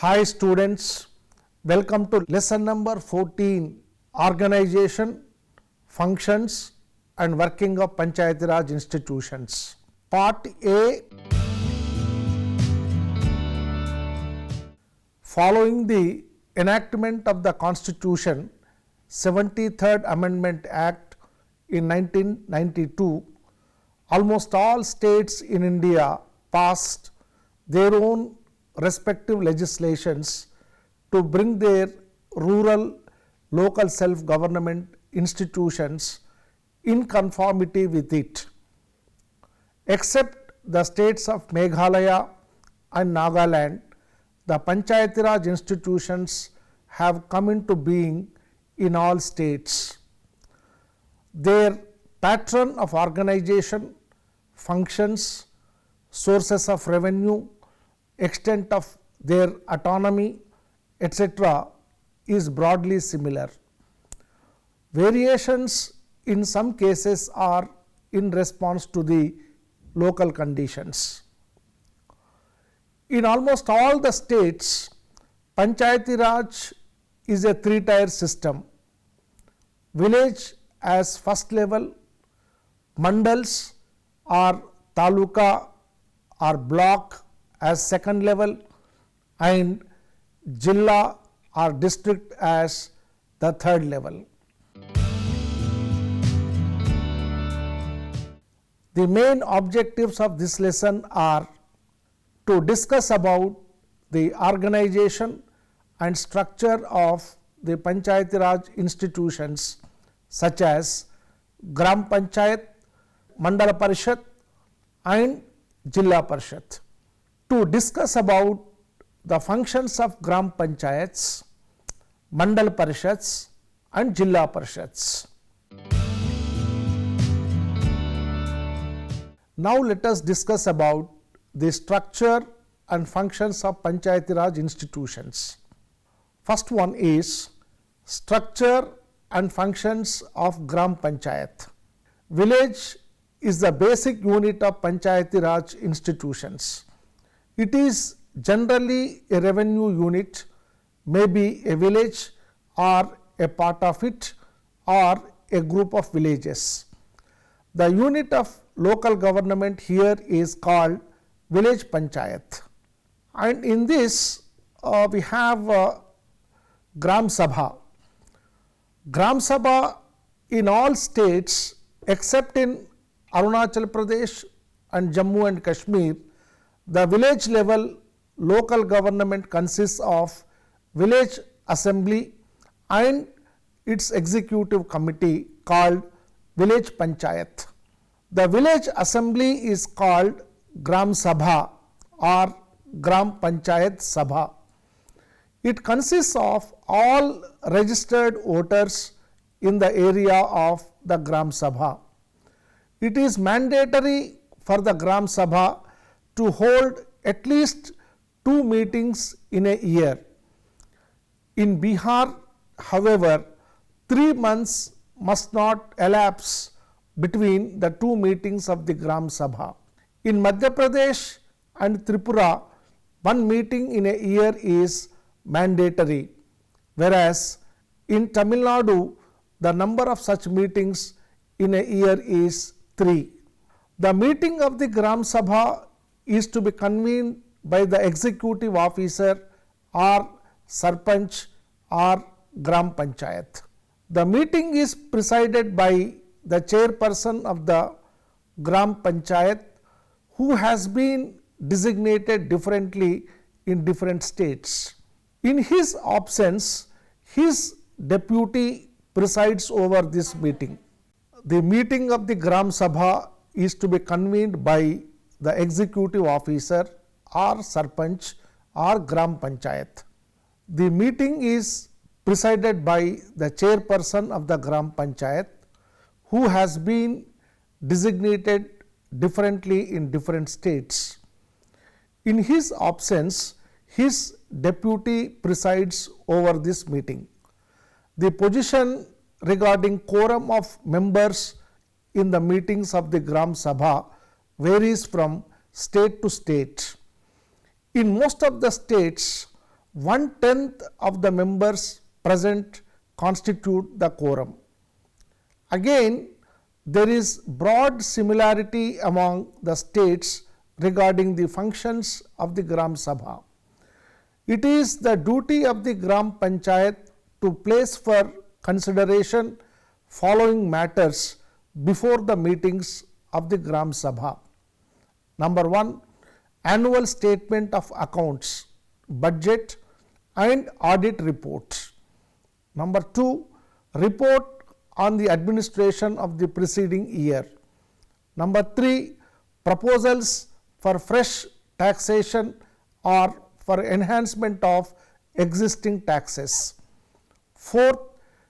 Hi students, welcome to lesson number 14, Organization, Functions and Working of Panchayati Raj Institutions. Part A. Following the enactment of the Constitution, 73rd Amendment Act in 1992, almost all states in India passed their own respective legislations to bring their rural local self-government institutions in conformity with it. Except the states of Meghalaya and Nagaland, the Panchayati Raj institutions have come into being in all states. Their pattern of organization, functions, sources of revenue, extent of their autonomy, etc. is broadly similar. Variations in some cases are in response to the local conditions. In almost all the states, Panchayati Raj is a three-tier system. Village as first level, mandals or taluka or block as second level, and zilla or district as the third level. The main objectives of this lesson are to discuss about the organization and structure of the Panchayati Raj institutions such as Gram Panchayat, Mandala Parishad and Jilla Parishad. To discuss about the functions of Gram Panchayats, Mandal Parishads and Jilla Parishads. Now let us discuss about the structure and functions of Panchayati Raj institutions. First one is structure and functions of Gram Panchayat. Village is the basic unit of Panchayati Raj institutions. It is generally a revenue unit, maybe a village or a part of it or a group of villages. The unit of local government here is called village panchayat, and in this we have Gram Sabha. Gram Sabha in all states except in Arunachal Pradesh and Jammu and Kashmir, the village level local government consists of village assembly and its executive committee called village panchayat. The village assembly is called Gram Sabha or Gram Panchayat Sabha. It consists of all registered voters in the area of the Gram Sabha. It is mandatory for the Gram Sabha to hold at least 2 meetings in a year. In Bihar, however, 3 months must not elapse between the 2 meetings of the Gram Sabha. In Madhya Pradesh and Tripura, 1 meeting in a year is mandatory, whereas in Tamil Nadu, the number of such meetings in a year is 3. The meeting of the Gram Sabha is to be convened by the executive officer or sarpanch or Gram Panchayat. The meeting is presided by the chairperson of the Gram Panchayat, who has been designated differently in different states. In his absence, his deputy presides over this meeting. The meeting of the Gram Sabha is to be convened by the executive officer or sarpanch or Gram Panchayat. The meeting is presided by the chairperson of the Gram Panchayat, who has been designated differently in different states. In his absence, his deputy presides over this meeting. The position regarding quorum of members in the meetings of the Gram Sabha varies from state to state. In most of the states, 1/10 of the members present constitute the quorum. Again, there is broad similarity among the states regarding the functions of the Gram Sabha. It is the duty of the Gram Panchayat to place for consideration following matters before the meetings of the Gram Sabha. Number 1, annual statement of accounts, budget and audit reports. Number 2, report on the administration of the preceding year. Number 3, proposals for fresh taxation or for enhancement of existing taxes. 4th,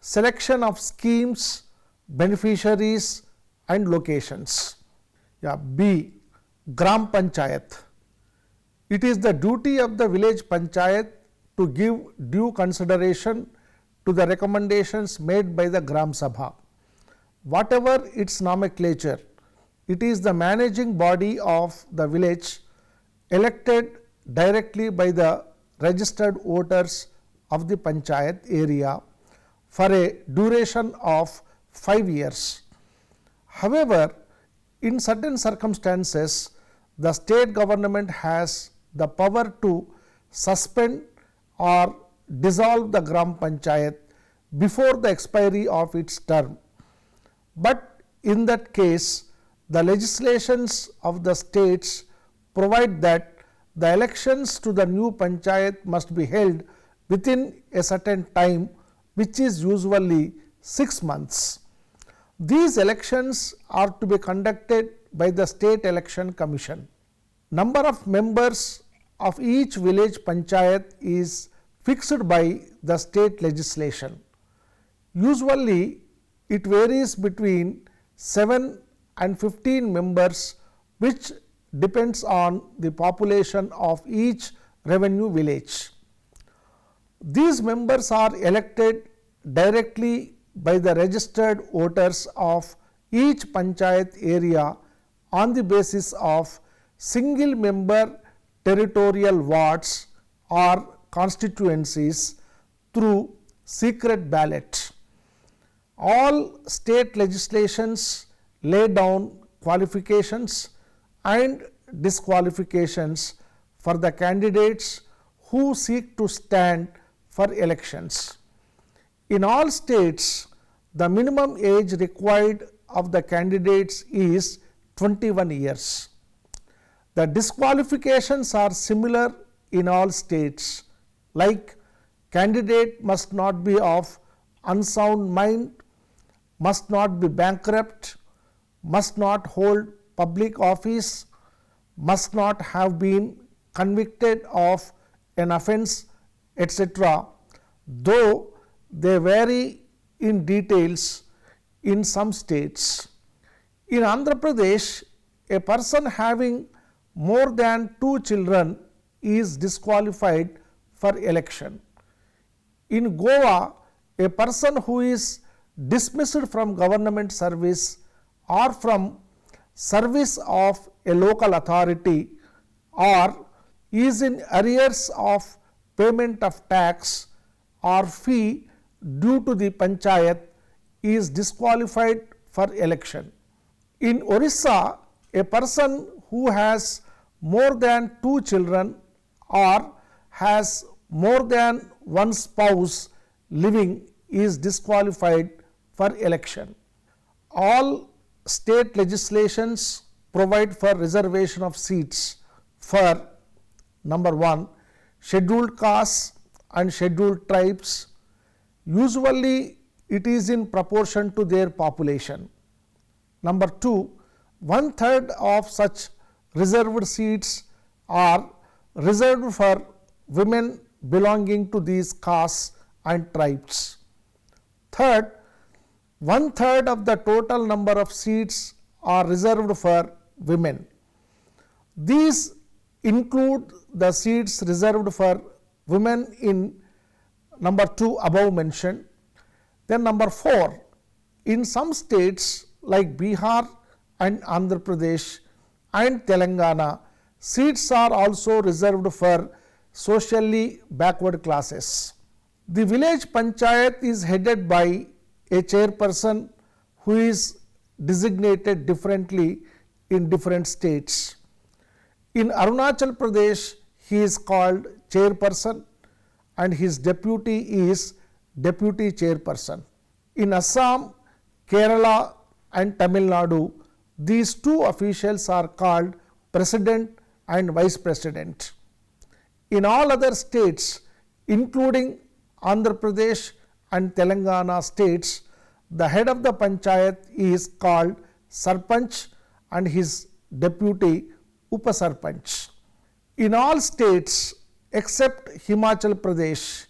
selection of schemes, beneficiaries and locations. B, Gram Panchayat. It is the duty of the village panchayat to give due consideration to the recommendations made by the Gram Sabha. Whatever its nomenclature, it is the managing body of the village elected directly by the registered voters of the panchayat area for a duration of 5 years. However, in certain circumstances, the state government has the power to suspend or dissolve the Gram Panchayat before the expiry of its term. But in that case, the legislations of the states provide that the elections to the new panchayat must be held within a certain time, which is usually 6 months. These elections are to be conducted by the State Election Commission. Number of members of each village panchayat is fixed by the state legislation. Usually, it varies between 7 and 15 members, which depends on the population of each revenue village. These members are elected directly by the registered voters of each panchayat area on the basis of single member territorial wards or constituencies through secret ballot. All state legislations lay down qualifications and disqualifications for the candidates who seek to stand for elections. In all states, the minimum age required of the candidates is 21 years. The disqualifications are similar in all states, like candidate must not be of unsound mind, must not be bankrupt, must not hold public office, must not have been convicted of an offence, etc., though they vary in details in some states. In Andhra Pradesh, a person having more than 2 children is disqualified for election. In Goa, a person who is dismissed from government service or from service of a local authority or is in arrears of payment of tax or fee due to the panchayat is disqualified for election. In Orissa, a person who has more than 2 children or has more than one spouse living is disqualified for election. All state legislations provide for reservation of seats for number 1, scheduled castes and scheduled tribes. Usually it is in proportion to their population. Number 2, 1/3 of such reserved seats are reserved for women belonging to these castes and tribes. Third, 1/3 of the total number of seats are reserved for women. These include the seats reserved for women in number 2 above mentioned. Then number 4, in some states like Bihar and Andhra Pradesh and Telangana, seats are also reserved for socially backward classes. The village panchayat is headed by a chairperson who is designated differently in different states. In Arunachal Pradesh, he is called chairperson and his deputy is deputy chairperson. In Assam, Kerala and Tamil Nadu, these two officials are called president and vice president. In all other states, including Andhra Pradesh and Telangana states, the head of the panchayat is called sarpanch and his deputy upasarpanch. In all states except Himachal Pradesh,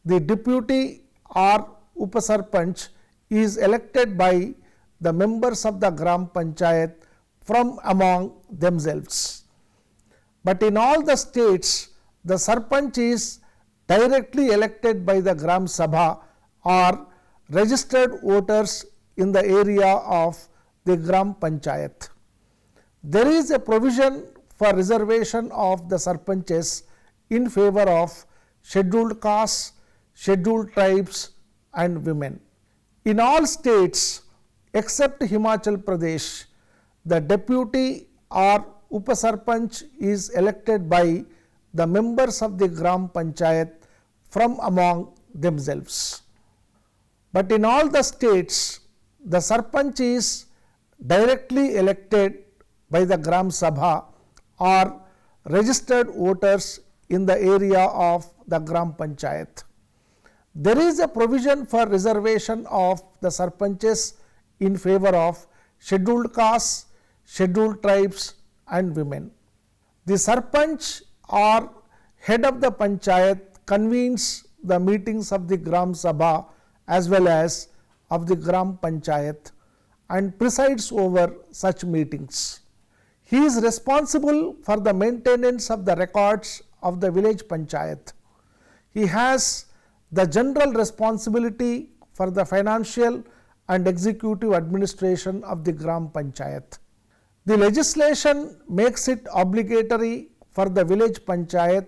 the deputy or upasarpanch is elected by the members of the gram panchayat from among themselves. But in all the states, the sarpanch is directly elected by the gram sabha or registered voters in the area of the gram panchayat. There is a provision for reservation of the sarpanches in favor of scheduled castes, scheduled tribes and women. In all states except Himachal Pradesh, the deputy or upasarpanch is elected by the members of the gram panchayat from among themselves. But in all the states, the sarpanch is directly elected by the gram sabha or registered voters in the area of the gram panchayat. There is a provision for reservation of the sarpanches in favor of scheduled castes, scheduled tribes and women. The sarpanch or head of the panchayat convenes the meetings of the gram sabha as well as of the gram panchayat and presides over such meetings. He is responsible for the maintenance of the records of the village panchayat. He has the general responsibility for the financial and executive administration of the gram panchayat. The legislation makes it obligatory for the village panchayat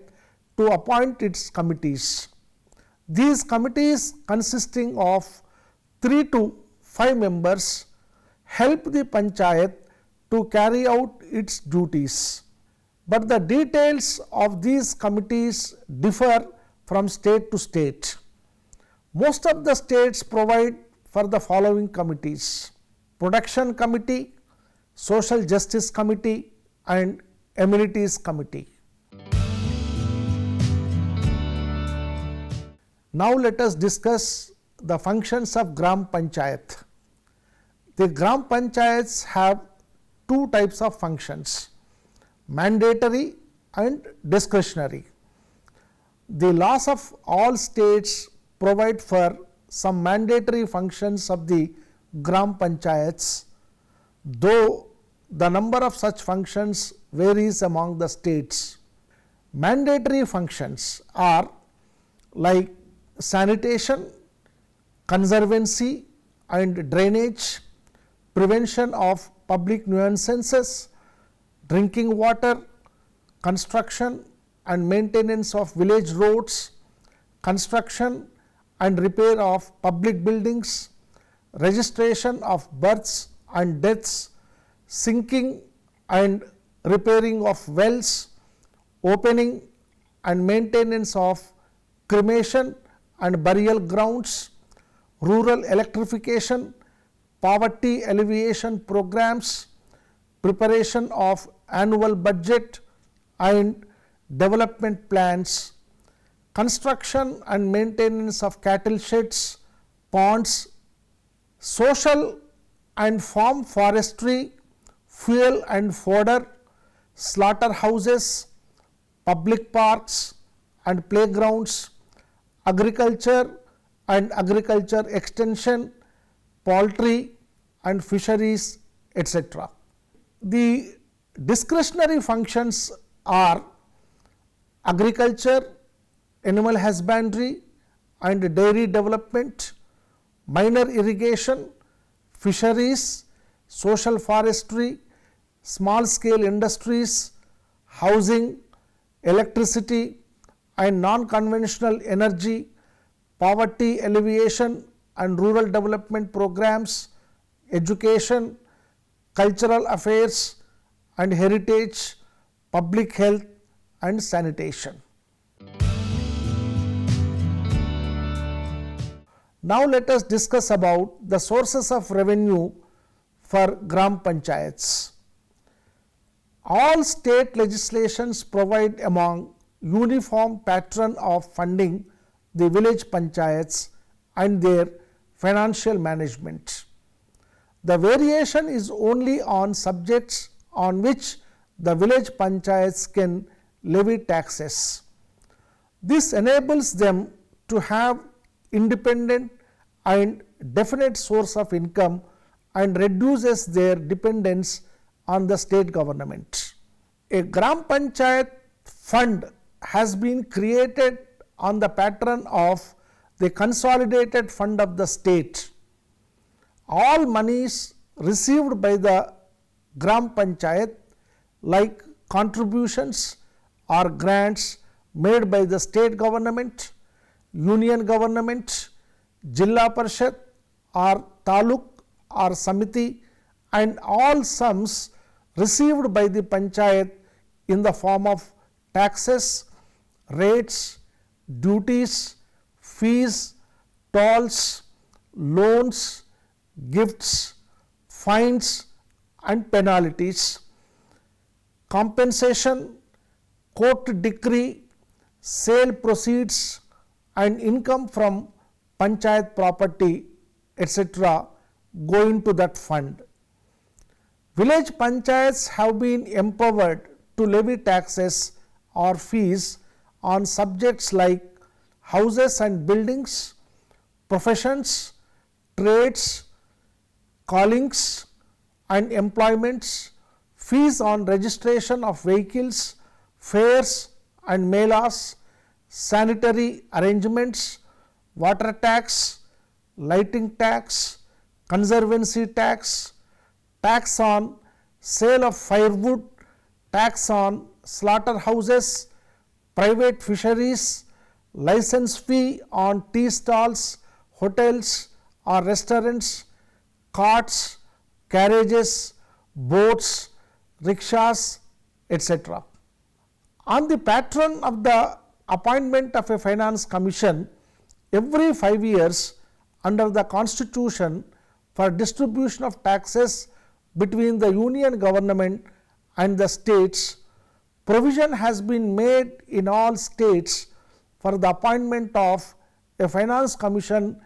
to appoint its committees. These committees, consisting of 3 to 5 members, help the panchayat to carry out its duties. But the details of these committees differ from state to state. Most of the states provide for the following committees: Production Committee, Social Justice Committee and Amenities Committee. Now let us discuss the functions of gram panchayat. The gram panchayats have two types of functions: mandatory and discretionary. The laws of all states provide for some mandatory functions of the gram panchayats, though the number of such functions varies among the states. Mandatory functions are like sanitation, conservancy and drainage, prevention of public nuisances, drinking water, construction and maintenance of village roads, construction and repair of public buildings, registration of births and deaths, sinking and repairing of wells, opening and maintenance of cremation and burial grounds, rural electrification, poverty alleviation programs, preparation of annual budget and development plans, construction and maintenance of cattle sheds, ponds, social and farm forestry, fuel and fodder, slaughterhouses, public parks and playgrounds, agriculture and agriculture extension, poultry and fisheries, etc. The discretionary functions are agriculture, animal husbandry and dairy development, minor irrigation, fisheries, social forestry, small scale industries, housing, electricity, and non-conventional energy, poverty alleviation and rural development programs, education, cultural affairs and heritage, public health and sanitation. Now let us discuss about the sources of revenue for Gram Panchayats. All state legislations provide among uniform pattern of funding the village panchayats and their financial management. The variation is only on subjects on which the village panchayats can levy taxes. This enables them to have independent and definite source of income and reduces their dependence on the state government. A Gram Panchayat fund has been created on the pattern of the consolidated fund of the state. All monies received by the Gram Panchayat, like contributions or grants made by the state government, union government, zilla parshad or taluk or samiti, and all sums received by the panchayat in the form of taxes, rates, duties, fees, tolls, loans, gifts, fines and penalties, compensation, court decree, sale proceeds and income from panchayat property, etc. go into that fund. Village panchayats have been empowered to levy taxes or fees on subjects like houses and buildings, professions, trades, callings and employments, fees on registration of vehicles, fares and melas, sanitary arrangements, water tax, lighting tax, conservancy tax, tax on sale of firewood, tax on slaughterhouses, private fisheries, license fee on tea stalls, hotels or restaurants, carts, carriages, boats, rickshaws, etc. On the pattern of the appointment of a finance commission every 5 years under the constitution for distribution of taxes between the union government and the states, provision has been made in all states for the appointment of a finance commission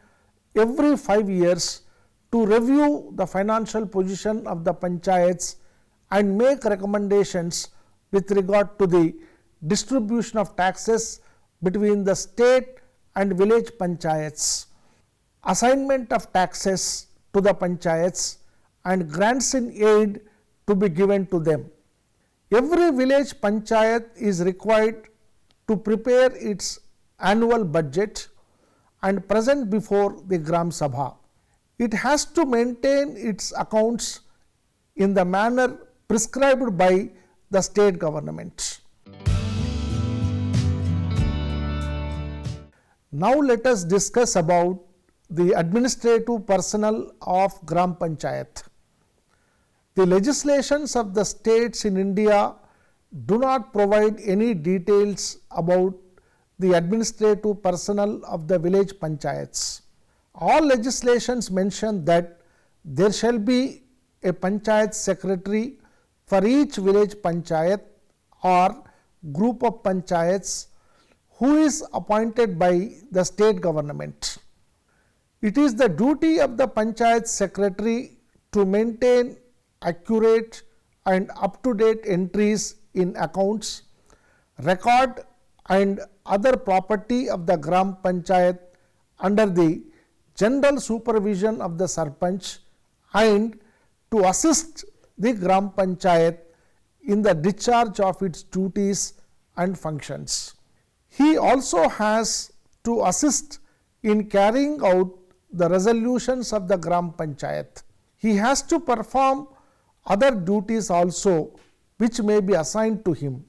every 5 years to review the financial position of the panchayats and make recommendations with regard to the distribution of taxes between the state and village panchayats, assignment of taxes to the panchayats and grants in aid to be given to them. Every village panchayat is required to prepare its annual budget and present before the Gram Sabha. It has to maintain its accounts in the manner prescribed by the state government. Now let us discuss about the administrative personnel of Gram Panchayat. The legislations of the states in India do not provide any details about the administrative personnel of the village panchayats. All legislations mention that there shall be a panchayat secretary for each village panchayat or group of panchayats who is appointed by the state government. It is the duty of the panchayat secretary to maintain accurate and up-to-date entries in accounts, record and other property of the Gram Panchayat under the general supervision of the Sarpanch and to assist the Gram Panchayat in the discharge of its duties and functions. He also has to assist in carrying out the resolutions of the Gram Panchayat. He has to perform other duties also which may be assigned to him.